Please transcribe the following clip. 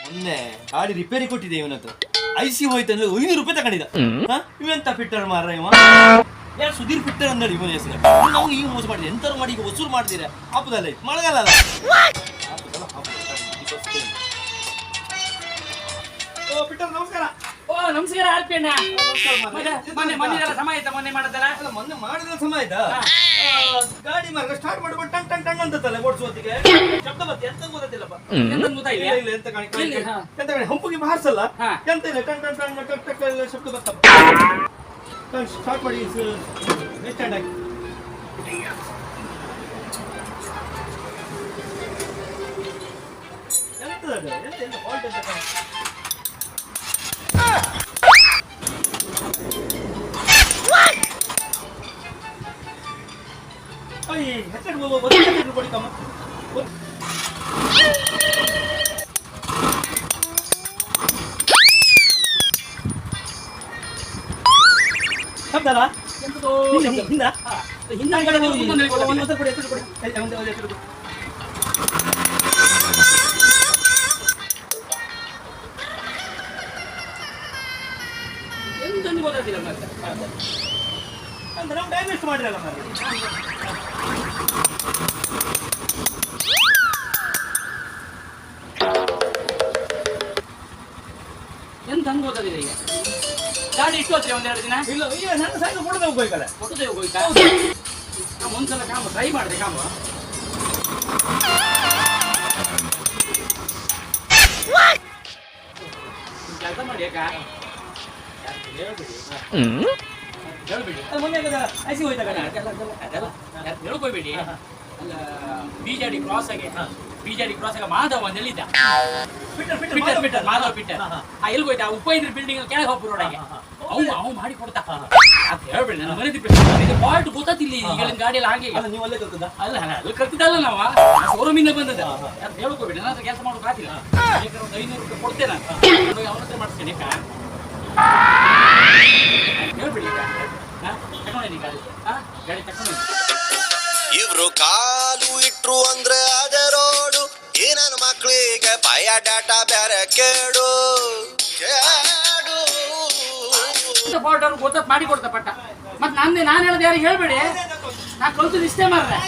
ಮೊನ್ನೆ ಗಾಡಿ ರಿಪೇರಿ ಕೊಟ್ಟಿದೆ ಇವನತ್ತು ಐಸಿ ಹೋಯ್ತು ಅಂದ್ರೆ 500 ರೂಪಾಯಿ ತಗೊಂಡಿದ್ದ. ಇವೆಂತ ಫಿಟ್ಟರ್ ಮಾರ ಇವ ಯಾರು ಸುಧೀರ್ ಫಿಟ್ಟರ್ ಅಂದಳಿ ಇವನ ಹೆಸರು. ನಾವು ಈಗ ಮೋಸ ಮಾಡಿದೆ ಎಂತಾರು ಮಾಡಿ ಈಗ ವಸೂರು ಮಾಡ್ತೀರಾ ಆಪದಲ್ಲ ಮಳೆಗಾಲ ಅಲ್ಲ. ಓ ಫಿಟ್ಟರ್ ನಮಸ್ಕಾರ. ಓ ನಮಸ್ಕಾರ ಆಲ್ಪಣ್ಣ. ಮೊನ್ನೆ ಸಮ ಆಯ್ತಾ? ಮೊನ್ನೆ ಮಾಡಿದಲ್ಲ ಮೊನ್ನೆ ಮಾಡಿದ ಸಮ ಆಯ್ತಾ? ಗಾಡಿ ಮಾರ್ಗ ಸ್ಟಾರ್ಟ್ ಮಾಡ್ಕೊಂಡು ಟಂಗ್ ಟಂಗ್ ಟಂಗ್ ಅಂತಲ್ಲ ಓಡಿಸುವತ್ತಿಗೆ ಶಬ್ದ ಬತ್ತೆ ಎಂತ ಗೊತ್ತಿಲ್ಲಪ್ಪ. ಇಲ್ಲ ಎಂತ ಕಾಣಿ ಹಂಪಿಗೆ ಹಾರಿಸಲ್ಲ ಎಂತ ಇಲ್ಲ ಟಂಗ್ ಟಂಗ್ ಟಂಗ್ ಟಕ್ ಟಕ್ ಶಬ್ದ ಬರ್ತಪ್ಪ. ಸ್ಟಾರ್ಟ್ ಮಾಡಿ ಸ್ಟ್ಯಾಂಡ್ ಆಗಿ ಎಂತದ ಎಂತ ಎಂತ ಫಾಲ್ಟ್ ಎಂತ ಕಾಣಿ. ಡೈಮೆಸ್ಟ್ ಮಾಡಿರಲ್ಲ ಎಂತ ಅನ್ಬೋದಿದೆ ಈಗ ಗಾಡಿ ಇಟ್ಟು ಹೋಗ್ತೀವಿ ಒಂದೆರಡು ದಿನ. ಇಲ್ಲ ಈಗ ನನ್ನ ಸೈಕಲ್ ಕೊಡದೆ ಹೋಗ್ಬೇಕಲ್ಲ ಕೊಟ್ಟದೆ ಹೋಯ್ತಾ? ನಾವು ಒಂದ್ಸಲ ಕಾಮ ಟ್ರೈ ಮಾಡಿದೆ ಕಾಮ ಕೆಲಸ ಮಾಡಿ ಯಾಕ ಹೇಳ್ಬೇಡಿ ಮೊನ್ನೆ ಐಸಿ ಹೋಯ್ತಾ ಅದೆಲ್ಲ ಹೇಳ್ಕೊಬೇಡಿ. ಅಲ್ಲ ಬಿಜೆಡಿ ಕ್ರಾಸ್ ಆಗಿ ಮಾಧವ್ ಅಂತ ಹೇಳಿದ್ದ ಪಿಟ್ಟರ್ ಮಾಧವ್ ಪಿಟ್ಟರ್ ಎಲ್ಲಿ ಹೋಯ್ತಾ ಉಪೇಂದ್ರ ಬಿಲ್ಡಿಂಗ್ ಕೆಳಗೆ ಹೋಗ್ಬಿಡು ರೋಡಾಗೆ ಅವು ಮಾಡಿ ಕೊಡ್ತಾ ಅಂತ ಹೇಳ್ಬೇಡಿ. ನನ್ನ ಮನೆ ಪಾಲ್ಟ್ ಗೊತ್ತಿಲ್ಲ ಈಗಿನ ಗಾಡಿಯಲ್ಲಿ ಹಾಗೆ ನೀವು ಅಲ್ಲೇ ಕಲ್ತದ ಅಲ್ಲ ಅಲ್ಲಿ ಕಲ್ತಿದ್ದಲ್ಲ ನಾವು ಶೋರೂಮಿಂದ ಬಂದದ ಅಂತ ಹೇಳ್ಕೋಬೇಡಿ. ನನ್ನ ಹತ್ರ ಕೆಲಸ ಮಾಡೋಕೆ ಆಗಿಲ್ಲ. ಒಂದು 500 ರೂಪಾಯಿ ಕೊಡ್ತೇನೆ ಅವನ ಹತ್ರ ಮಾಡ್ತೇನೆ ಹೇಳ್ಬೇಡಿ. ತಗೊಂಡಿ ಗಾಡಿ ಗಾಡಿ ತಗೊಂಡು ಇವ್ರು ಕಾಲು ಇಟ್ರು ಅಂದ್ರೆ ಅದೇ ರೋಡು ಈ ನನ್ನ ಮಕ್ಕಳಿಗೆ ಭಯ ಡಾಟಾ ಬೇರೆ ಕೇಡು ಫಾಲ್ಟ್ ಅವ್ರು ಗೊತ್ತ ಮಾಡಿ ಕೊಡ್ತಾ ಪಟ್ಟ ಮತ್ತೆ ನಾನು ಹೇಳೋದು ಯಾರಿಗೆ ಹೇಳ್ಬೇಡಿ. ನಾ ಕಲ್ತು ಇಷ್ಟೇ ಮಾರ್ರೆ.